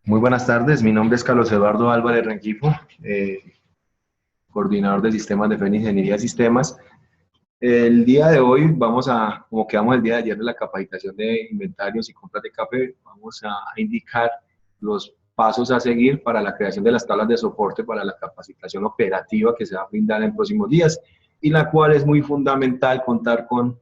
Muy buenas tardes, mi nombre es Carlos Eduardo Álvarez Rengifo, coordinador de sistemas de FEN Ingeniería de Sistemas. El día de hoy como quedamos el día de ayer de la capacitación de inventarios y compras de café, vamos a indicar los pasos a seguir para la creación de las tablas de soporte para la capacitación operativa que se va a brindar en próximos días, y la cual es muy fundamental contar con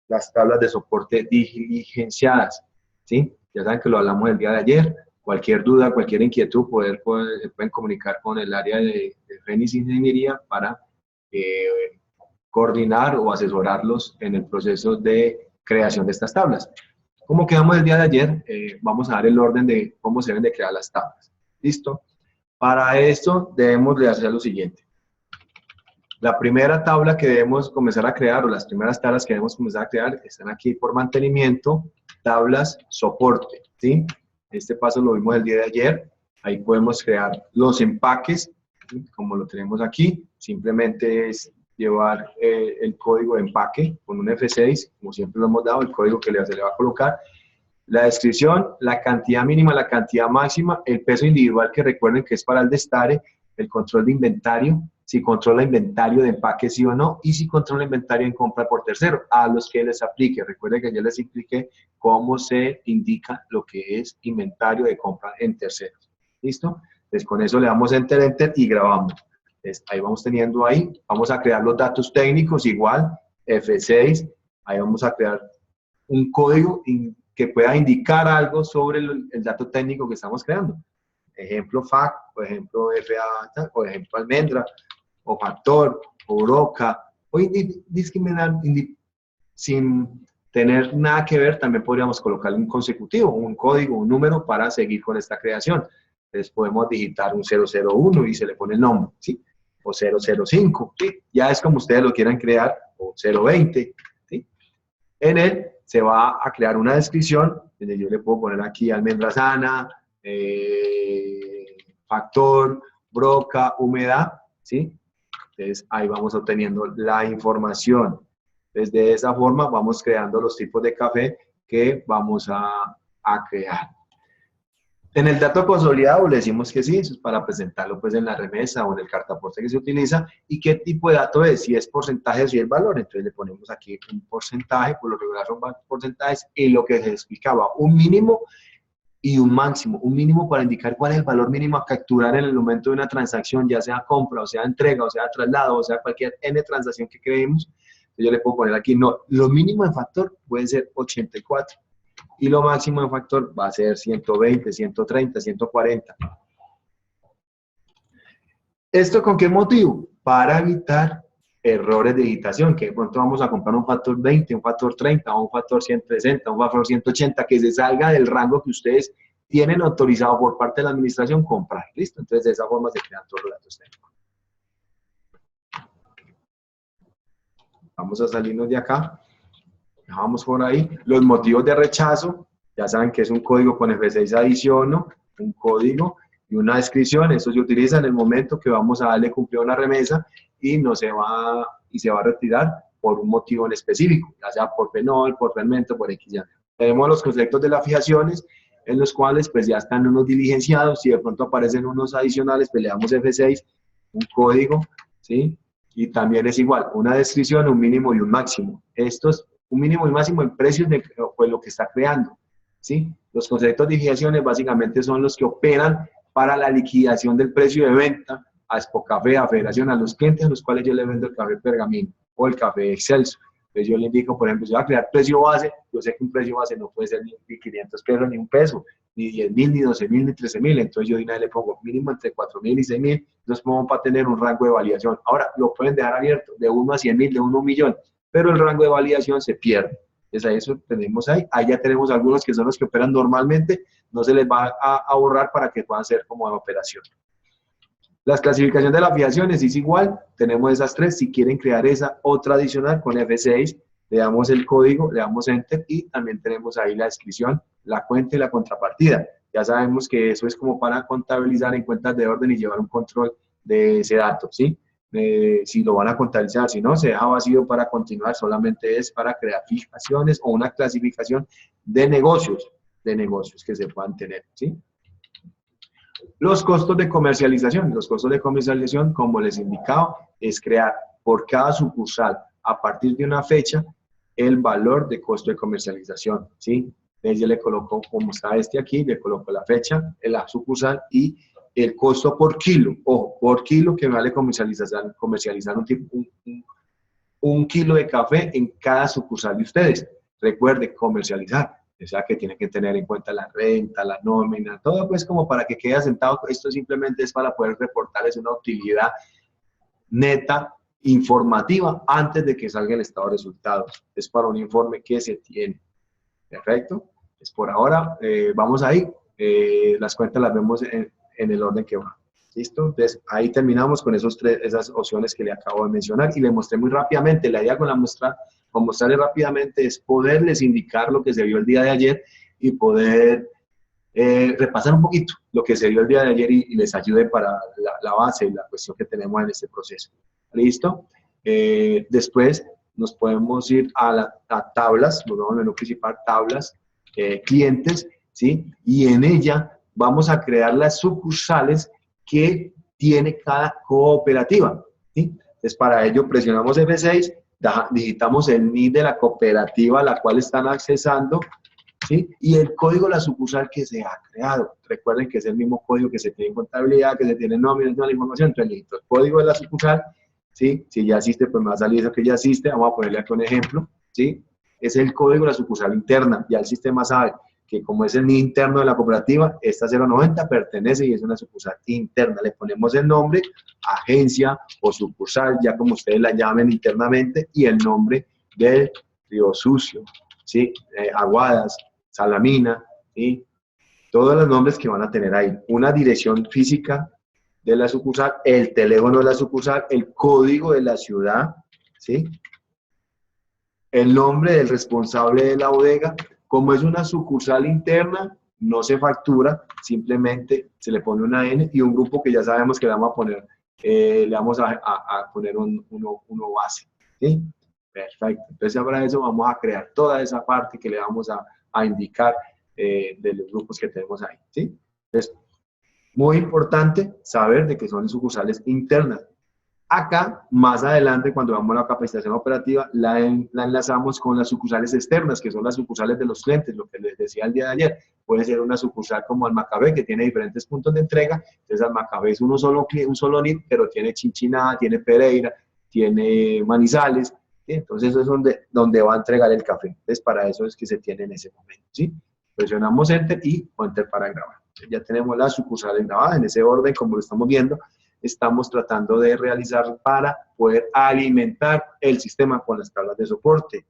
las tablas de soporte diligenciadas, ¿sí? Ya saben que lo hablamos el día de ayer. Cualquier duda, cualquier inquietud, se pueden comunicar con el área de FENIS Ingeniería para coordinar o asesorarlos en el proceso de creación de estas tablas. Como quedamos el día de ayer, vamos a dar el orden de cómo se deben de crear las tablas. ¿Listo? Para esto debemos de hacer lo siguiente. La primera tabla que debemos comenzar a crear, o las primeras tablas que debemos comenzar a crear, están aquí por mantenimiento, tablas, soporte, ¿sí? Este paso lo vimos el día de ayer. Ahí podemos crear los empaques, ¿sí? Como lo tenemos aquí. Simplemente es llevar el código de empaque con un F6, como siempre lo hemos dado, el código que se le va a colocar. La descripción, la cantidad mínima, la cantidad máxima, el peso individual, que recuerden que es para el destare, el control de inventario, si controla inventario de empaque sí o no, y si controla inventario en compra por tercero, a los que les aplique. Recuerden que ya les expliqué cómo se indica lo que es inventario de compra en terceros. ¿Listo? Entonces con eso le damos enter, enter y grabamos. Entonces ahí vamos teniendo vamos a crear los datos técnicos igual, F6, ahí vamos a crear un código que pueda indicar algo sobre el dato técnico que estamos creando. Ejemplo FAC, por ejemplo FA, por ejemplo almendra, o factor, o broca, o discriminar sin tener nada que ver. También podríamos colocarle un consecutivo, un código, un número para seguir con esta creación. Entonces podemos digitar un 001 y se le pone el nombre, ¿sí? O 005, ¿sí? Ya es como ustedes lo quieran crear, o 020, ¿sí? En él se va a crear una descripción, donde yo le puedo poner aquí almendra sana, factor, broca, humedad, ¿sí? Entonces ahí vamos obteniendo la información. Desde esa forma vamos creando los tipos de café que vamos a crear. En el dato consolidado le decimos que sí, eso es para presentarlo pues en la remesa o en el cartaporte que se utiliza. ¿Y qué tipo de dato es? Si es porcentaje o si es valor. Entonces le ponemos aquí un porcentaje, por lo regular son porcentajes, y lo que se explicaba, un mínimo y un máximo. Un mínimo para indicar cuál es el valor mínimo a capturar en el momento de una transacción, ya sea compra, o sea entrega, o sea traslado, o sea cualquier N transacción que creemos. Yo le puedo poner aquí, no, lo mínimo en factor puede ser 84. Y lo máximo en factor va a ser 120, 130, 140. ¿Esto con qué motivo? Para evitar errores de digitación, que de pronto vamos a comprar un factor 20, un factor 30, un factor 160, un factor 180, que se salga del rango que ustedes tienen autorizado por parte de la administración comprar. ¿Listo? Entonces, de esa forma se crean todos los datos técnicos. Vamos a salirnos de acá. Vamos por ahí. Los motivos de rechazo, ya saben que es un código con F6 adiciono, un código y una descripción. Eso se utiliza en el momento que vamos a darle cumplido a una remesa y se va a retirar por un motivo en específico, ya sea por fenol, por fermento, por X. Tenemos los conceptos de las fijaciones, en los cuales pues ya están unos diligenciados. Si de pronto aparecen unos adicionales, pues le damos F6, un código, ¿sí? Y también es igual, una descripción, un mínimo y un máximo. Estos, un mínimo y máximo en precios de pues, lo que está creando, ¿sí? Los conceptos de liquidaciones básicamente son los que operan para la liquidación del precio de venta a Expocafé, a Federación, a los clientes a los cuales yo le vendo el café Pergamino o el café Excelso. Entonces yo le indico, por ejemplo, si voy a crear precio base, yo sé que un precio base no puede ser ni 500 pesos, ni un peso, ni 10.000, ni 12.000, ni 13.000. Entonces yo de una vez le pongo mínimo entre 4.000 y 6.000. Entonces vamos para tener un rango de validación. Ahora lo pueden dejar abierto de 1 a 100.000, de 1 a 1.000.000, pero el rango de validación se pierde. Entonces eso tenemos ahí. Ahí ya tenemos algunos que son los que operan normalmente. No se les va a borrar para que puedan ser como de operación. Las clasificaciones de las fijaciones es igual, tenemos esas tres. Si quieren crear esa otra adicional con F6, le damos el código, le damos Enter y también tenemos ahí la descripción, la cuenta y la contrapartida. Ya sabemos que eso es como para contabilizar en cuentas de orden y llevar un control de ese dato, ¿sí? Si lo van a contabilizar, si no, se deja vacío para continuar, solamente es para crear fijaciones o una clasificación de negocios que se puedan tener, ¿sí? Los costos de comercialización. Los costos de comercialización, como les indicaba, es crear por cada sucursal, a partir de una fecha, el valor de costo de comercialización, ¿sí? Entonces yo le coloco, como está este aquí, le coloco la fecha, la sucursal y el costo por kilo. Ojo, por kilo que vale comercializar un kilo de café en cada sucursal de ustedes. Recuerde, comercializar. O sea que tienen que tener en cuenta la renta, la nómina, todo pues como para que quede asentado. Esto simplemente es para poder reportarles una utilidad neta, informativa, antes de que salga el estado de resultados. Es para un informe que se tiene. Perfecto. Pues por ahora vamos ahí. Las cuentas las vemos en el orden que va. ¿Listo? Entonces, ahí terminamos con esas opciones que le acabo de mencionar y le mostré muy rápidamente. La idea con mostrarles rápidamente es poderles indicar lo que se vio el día de ayer y poder repasar un poquito lo que se vio el día de ayer y les ayude para la base y la cuestión que tenemos en este proceso. ¿Listo? Después nos podemos ir a tablas, nos vamos al menú principal, tablas, clientes, ¿sí? Y en ella vamos a crear las sucursales que tiene cada cooperativa, ¿sí? Entonces, para ello presionamos F6, digitamos el NID de la cooperativa a la cual están accesando, ¿sí? Y el código de la sucursal que se ha creado. Recuerden que es el mismo código que se tiene en contabilidad, que se tiene en nómina, toda la información. Entonces, el código de la sucursal, ¿sí? Si ya existe, pues me va a salir eso que ya existe. Vamos a ponerle aquí un ejemplo, ¿sí? Es el código de la sucursal interna. Ya el sistema sabe que como es el NID interno de la cooperativa, esta 090 pertenece y es una sucursal interna. Le ponemos el nombre, agencia o sucursal, ya como ustedes la llamen internamente, y el nombre del Río Sucio, ¿sí? Aguadas, Salamina, ¿sí? Todos los nombres que van a tener ahí. Una dirección física de la sucursal, el teléfono de la sucursal, el código de la ciudad, ¿sí? El nombre del responsable de la bodega. Como es una sucursal interna, no se factura, simplemente se le pone una N y un grupo que ya sabemos que le vamos a poner, poner uno base, ¿sí? Perfecto. Entonces, para eso vamos a crear toda esa parte que le vamos a indicar de los grupos que tenemos ahí, ¿sí? Entonces, muy importante saber de que son sucursales internas. Acá, más adelante, cuando vamos a la capacitación operativa, la enlazamos con las sucursales externas, que son las sucursales de los clientes, lo que les decía el día de ayer. Puede ser una sucursal como Almacabé, que tiene diferentes puntos de entrega. Entonces, Almacabé es un solo NID, pero tiene Chinchiná, tiene Pereira, tiene Manizales. ¿Sí? Entonces, eso es donde va a entregar el café. Entonces, para eso es que se tiene en ese momento, ¿sí? Presionamos Enter y Enter para grabar. Entonces, ya tenemos las sucursales grabadas en ese orden, como lo estamos viendo. Estamos tratando de realizar para poder alimentar el sistema con las tablas de soporte.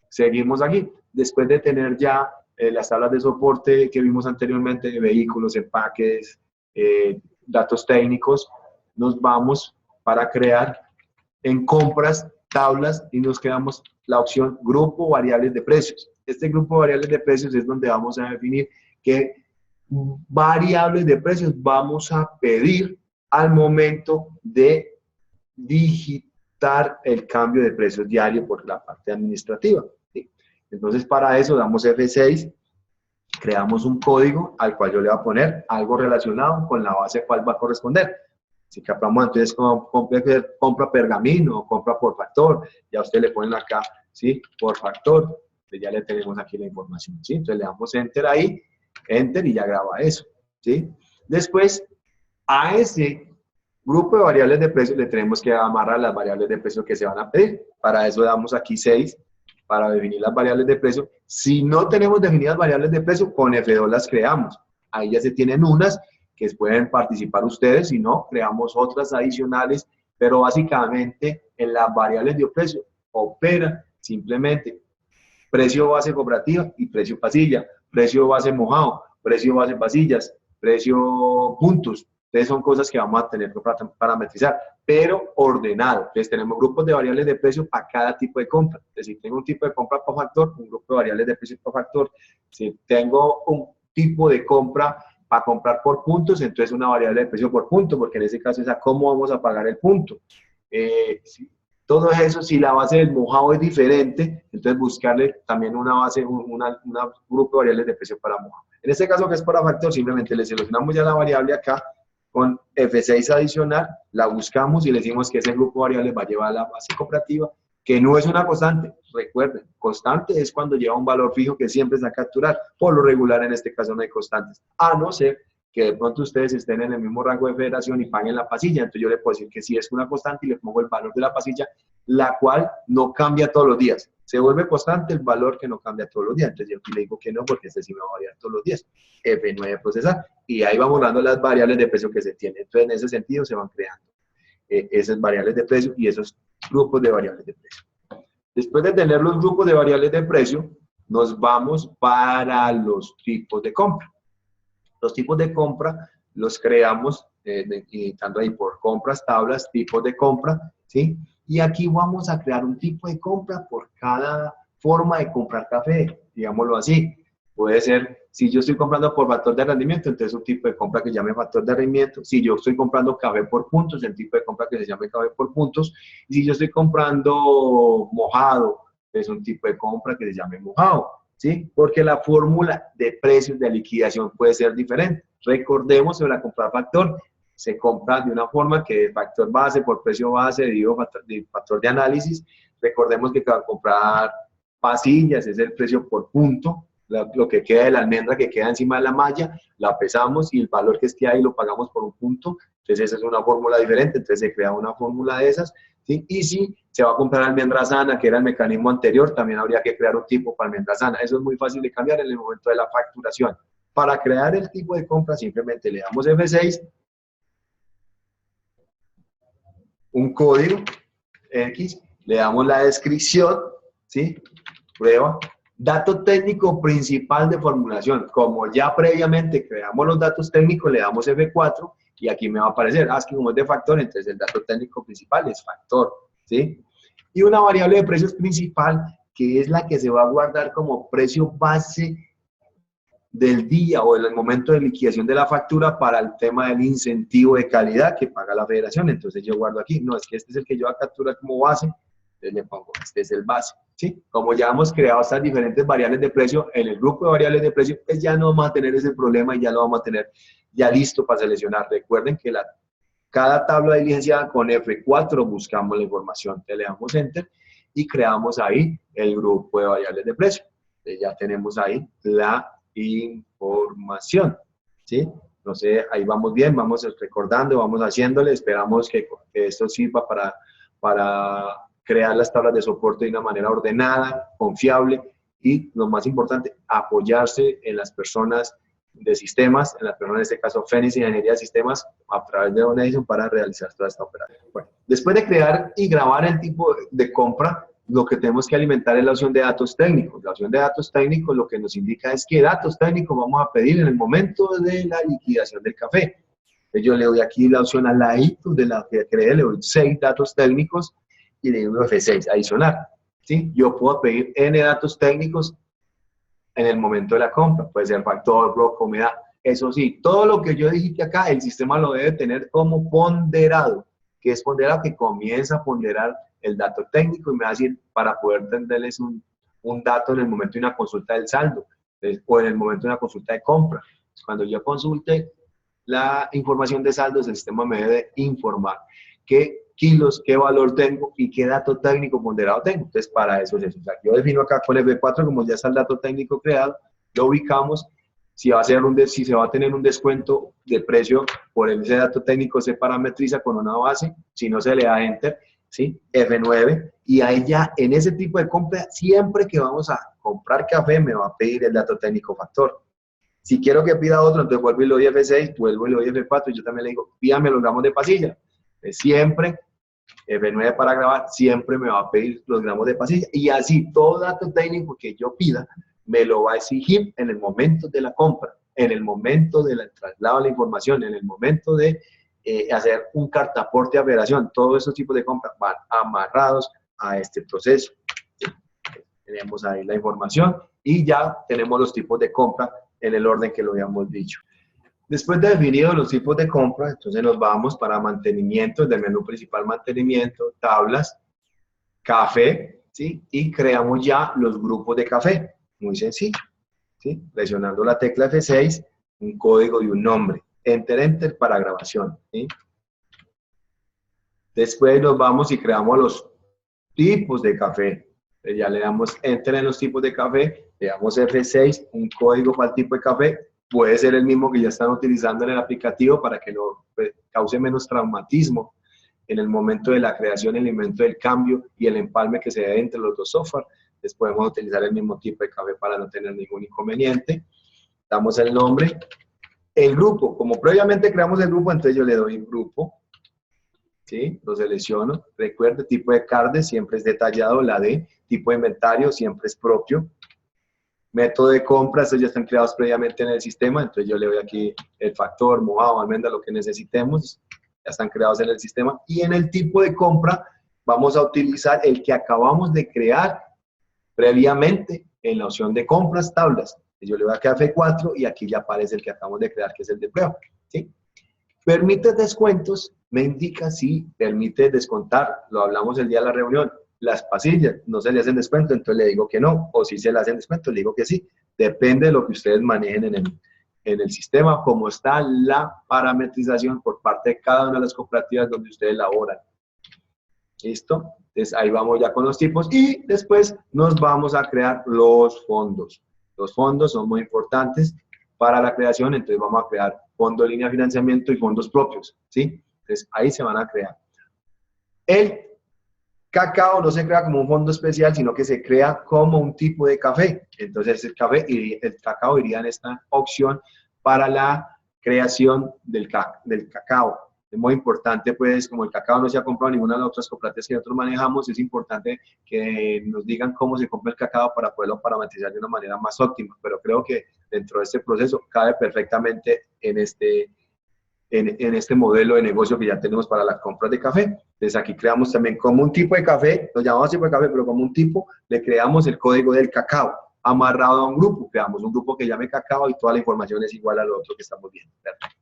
Seguimos aquí. Después de tener ya las tablas de soporte que vimos anteriormente, de vehículos, empaques, datos técnicos, nos vamos para crear en compras tablas y nos quedamos la opción grupo variables de precios. Este grupo de variables de precios es donde vamos a definir qué variables de precios vamos a pedir al momento de digitar el cambio de precios diario por la parte administrativa, ¿sí? Entonces, para eso damos F6, creamos un código al cual yo le voy a poner algo relacionado con la base a cual va a corresponder. Si compramos entonces compra pergamino, compra por factor, ya usted le ponen acá, ¿sí? Por factor, pues ya le tenemos aquí la información, ¿sí? Entonces le damos Enter ahí, Enter y ya graba eso, ¿sí? Después, a ese grupo de variables de precios le tenemos que amarrar las variables de precio que se van a pedir. Para eso damos aquí 6 para definir las variables de precio. Si no tenemos definidas variables de precio, con F2 las creamos. Ahí ya se tienen unas que pueden participar ustedes, si no, creamos otras adicionales, pero básicamente en las variables de precio opera simplemente precio base cooperativa y precio pasilla, precio base mojado, precio base pasillas, precio puntos. Entonces son cosas que vamos a tener que parametrizar, pero ordenado. Entonces tenemos grupos de variables de precio para cada tipo de compra. Entonces si tengo un tipo de compra por factor, un grupo de variables de precio por factor. Si tengo un tipo de compra para comprar por puntos, entonces una variable de precio por punto, porque en ese caso es a cómo vamos a pagar el punto. Todo eso, si la base del mojado es diferente, entonces buscarle también una base, grupo de variables de precio para mojado. En este caso que es para factor, simplemente le seleccionamos ya la variable acá con F6 adicional, la buscamos y le decimos que ese grupo de variables va a llevar a la base cooperativa, que no es una constante. Recuerden, constante es cuando lleva un valor fijo que siempre se va a capturar. Por lo regular, en este caso no hay constantes, a no ser que de pronto ustedes estén en el mismo rango de federación y paguen la pasilla. Entonces yo le puedo decir que sí es una constante y le pongo el valor de la pasilla, la cual no cambia todos los días. Se vuelve constante el valor que no cambia todos los días. Entonces yo aquí le digo que no, porque este sí me va a variar todos los días. F9 procesar. Y ahí vamos dando las variables de precio que se tienen. Entonces en ese sentido se van creando esas variables de precio y esos grupos de variables de precio. Después de tener los grupos de variables de precio, nos vamos para los tipos de compra. Los tipos de compra los creamos tanto ahí por compras, tablas, tipos de compra, ¿sí? Y aquí vamos a crear un tipo de compra por cada forma de comprar café, digámoslo así. Puede ser, si yo estoy comprando por factor de rendimiento, entonces un tipo de compra que se llame factor de rendimiento. Si yo estoy comprando café por puntos, el tipo de compra que se llame café por puntos. Y si yo estoy comprando mojado, es un tipo de compra que se llame mojado. ¿Sí? Porque la fórmula de precios de liquidación puede ser diferente. Recordemos que la compra factor se compra de una forma que de factor base por precio base dividido factor de análisis. Recordemos que para comprar pasillas es el precio por punto, lo que queda de la almendra que queda encima de la malla, la pesamos y el valor que esté ahí lo pagamos por un punto. Entonces esa es una fórmula diferente, entonces se crea una fórmula de esas. ¿Sí? Y si se va a comprar almendra sana, que era el mecanismo anterior, también habría que crear un tipo para almendra sana. Eso es muy fácil de cambiar en el momento de la facturación. Para crear el tipo de compra, simplemente le damos F6, un código X, le damos la descripción, ¿sí? Prueba. Dato técnico principal de formulación. Como ya previamente creamos los datos técnicos, le damos F4 y aquí me va a aparecer, es que como es de factor, entonces el dato técnico principal es factor, ¿sí? Y una variable de precios principal, que es la que se va a guardar como precio base del día o del momento de liquidación de la factura para el tema del incentivo de calidad que paga la federación. Entonces yo guardo aquí, no, es que este es el que yo voy a capturar como base, entonces le pongo, este es el base, ¿sí? Como ya hemos creado estas diferentes variables de precio, en el grupo de variables de precio, pues ya no vamos a tener ese problema y ya lo vamos a tener ya listo para seleccionar. Recuerden que cada tabla diligenciada con F4 buscamos la información, le damos Enter y creamos ahí el grupo de variables de precio. Entonces ya tenemos ahí la información, ¿sí? Entonces ahí vamos bien, vamos recordando, vamos haciéndole, esperamos que esto sirva para crear las tablas de soporte de una manera ordenada, confiable y, lo más importante, apoyarse en las personas de sistemas, en las personas, en este caso, Fénix Ingeniería de Sistemas, a través de una edición para realizar toda esta operación. Bueno, después de crear y grabar el tipo de compra, lo que tenemos que alimentar es la opción de datos técnicos. La opción de datos técnicos lo que nos indica es qué datos técnicos vamos a pedir en el momento de la liquidación del café. Entonces yo le doy aquí la opción al ladito de la que creé, le doy 6 datos técnicos y le doy F6 adicional. ¿Sí? Yo puedo pedir N datos técnicos en el momento de la compra. Puede ser factor, bloque, humedad. Eso sí, todo lo que yo dije acá, el sistema lo debe tener como ponderado. ¿Qué es ponderado? Que comienza a ponderar el dato técnico y me va a decir para poder tenderles un dato en el momento de una consulta del saldo o en el momento de una consulta de compra. Cuando yo consulte la información de saldos, el sistema me debe informar qué kilos, qué valor tengo y qué dato técnico ponderado tengo. Entonces, para eso es eso. O sea, yo defino acá con F4, como ya está el dato técnico creado, lo ubicamos. Si va a ser si se va a tener un descuento de precio por ese dato técnico, se parametriza con una base. Si no, se le da Enter, ¿sí? F9. Y ahí ya, en ese tipo de compra, siempre que vamos a comprar café, me va a pedir el dato técnico factor. Si quiero que pida otro, entonces vuelvo y le doy F6, vuelvo y le doy F4, y yo también le digo, pídame los gramos de pasilla. Siempre, F9 para grabar, siempre me va a pedir los gramos de pasilla. Y así, todo dato técnico que yo pida, me lo va a exigir en el momento de la compra, en el momento del traslado de la información, en el momento de hacer un cartaporte a federación. Todos esos tipos de compras van amarrados a este proceso. Tenemos ahí la información y ya tenemos los tipos de compra en el orden que lo habíamos dicho. Después de definidos los tipos de compra, entonces nos vamos para mantenimiento, del menú principal mantenimiento, tablas, café, ¿sí? Y creamos ya los grupos de café, muy sencillo, ¿sí? Presionando la tecla F6, un código y un nombre. Enter, enter para grabación, ¿sí? Después nos vamos y creamos los tipos de café. Ya le damos enter en los tipos de café, le damos F6, un código para el tipo de café, puede ser el mismo que ya están utilizando en el aplicativo para que no cause menos traumatismo en el momento de la creación, el momento del cambio y el empalme que se dé entre los dos software. Les podemos utilizar el mismo tipo de café para no tener ningún inconveniente. Damos el nombre. El grupo, como previamente creamos el grupo, entonces yo le doy grupo. ¿Sí? Lo selecciono. Recuerde, tipo de card siempre es detallado, la D. Tipo de inventario siempre es propio. Método de compra, estos ya están creados previamente en el sistema, entonces yo le doy aquí el factor, mojado, almendra, lo que necesitemos, ya están creados en el sistema. Y en el tipo de compra vamos a utilizar el que acabamos de crear previamente en la opción de compras, tablas. Yo le voy a quedar F4 y aquí ya aparece el que acabamos de crear, que es el de prueba. ¿Sí? Permite descuentos, me indica si permite descontar, lo hablamos el día de la reunión, las pasillas no se le hacen descuento, entonces le digo que no, o si se le hacen descuento, le digo que sí, depende de lo que ustedes manejen en el sistema, como está la parametrización por parte de cada una de las cooperativas donde ustedes laboran. ¿Listo? Entonces ahí vamos ya con los tipos y después nos vamos a crear los fondos. Los fondos son muy importantes para la creación, entonces vamos a crear fondo de línea de financiamiento y fondos propios, ¿sí? Entonces ahí se van a crear. El cacao no se crea como un fondo especial, sino que se crea como un tipo de café. Entonces el cacao iría en esta opción para la creación del cacao. Es muy importante, pues, como el cacao no se ha comprado en ninguna de las otras cooperativas que nosotros manejamos, es importante que nos digan cómo se compra el cacao para poderlo parametrizar de una manera más óptima. Pero creo que dentro de este proceso cabe perfectamente en este modelo de negocio que ya tenemos para las compras de café. Entonces aquí creamos también como un tipo de café, lo llamamos tipo de café, pero como un tipo le creamos el código del cacao amarrado a un grupo. Creamos un grupo que llame cacao y toda la información es igual a lo otro que estamos viendo. Perfecto.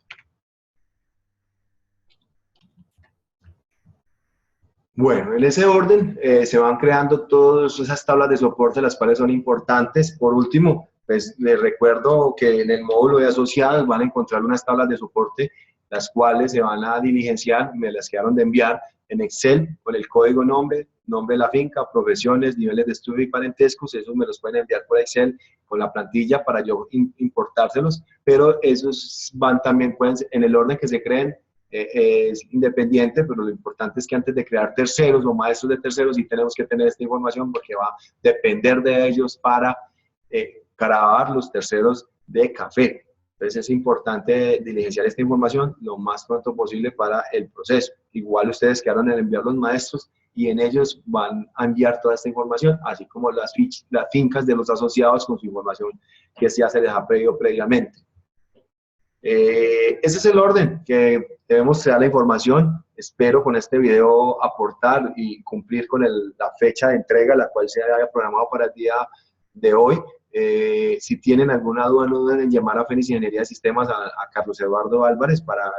Bueno, en ese orden se van creando todas esas tablas de soporte, las cuales son importantes. Por último, pues les recuerdo que en el módulo de asociados van a encontrar unas tablas de soporte, las cuales se van a diligenciar, me las quedaron de enviar en Excel con el código nombre, nombre de la finca, profesiones, niveles de estudio y parentescos. Esos me los pueden enviar por Excel con la plantilla para yo importárselos, pero esos van también, pueden, en el orden que se creen, es independiente, pero lo importante es que antes de crear terceros o maestros de terceros sí tenemos que tener esta información porque va a depender de ellos para grabar los terceros de café. Entonces es importante diligenciar esta información lo más pronto posible para el proceso. Igual ustedes quedaron en enviar los maestros y en ellos van a enviar toda esta información, así como las fincas de los asociados con su información que ya se les ha pedido previamente. Ese es el orden que debemos crear la información. Espero con este video aportar y cumplir con la fecha de entrega, la cual se había programado para el día de hoy. Si tienen alguna duda, no duden en llamar a Fénix Ingeniería de Sistemas, a Carlos Eduardo Álvarez, para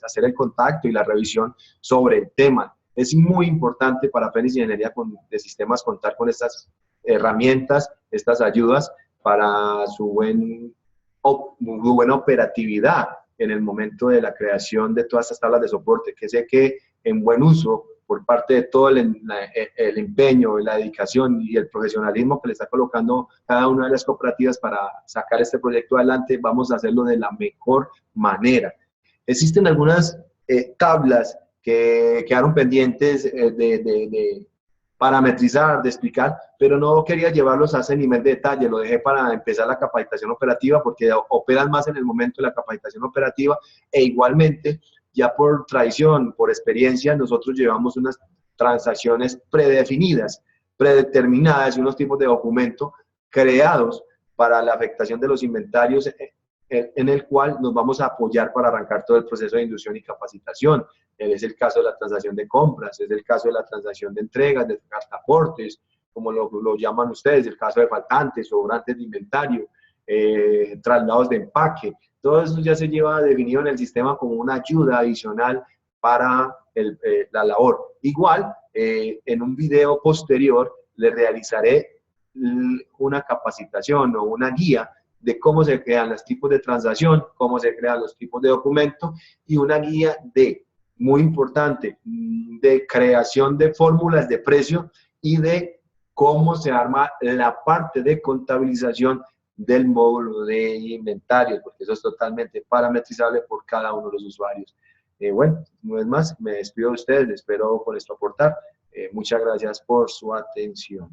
hacer el contacto y la revisión sobre el tema. Es muy importante para Fénix Ingeniería de Sistemas contar con estas herramientas, estas ayudas para su buena operatividad en el momento de la creación de todas estas tablas de soporte, que sé que en buen uso por parte de todo el empeño, la dedicación y el profesionalismo que le está colocando cada una de las cooperativas para sacar este proyecto adelante, vamos a hacerlo de la mejor manera. Existen algunas tablas que quedaron pendientes de parametrizar, de explicar, pero no quería llevarlos a ese nivel de detalle, lo dejé para empezar la capacitación operativa porque operan más en el momento de la capacitación operativa e igualmente, ya por tradición, por experiencia, nosotros llevamos unas transacciones predefinidas, predeterminadas y unos tipos de documento creados para la afectación de los inventarios en el cual nos vamos a apoyar para arrancar todo el proceso de inducción y capacitación. Es el caso de la transacción de compras, es el caso de la transacción de entregas, de cartaportes, como lo llaman ustedes, el caso de faltantes, sobrantes de inventario, traslados de empaque. Todo eso ya se lleva definido en el sistema como una ayuda adicional para la labor. Igual, en un video posterior le realizaré una capacitación o una guía de cómo se crean los tipos de transacción, cómo se crean los tipos de documento y una guía de, muy importante, de creación de fórmulas de precio y de cómo se arma la parte de contabilización del módulo de inventario, porque eso es totalmente parametrizable por cada uno de los usuarios. Bueno, una vez más, me despido de ustedes, espero con esto aportar. Muchas gracias por su atención.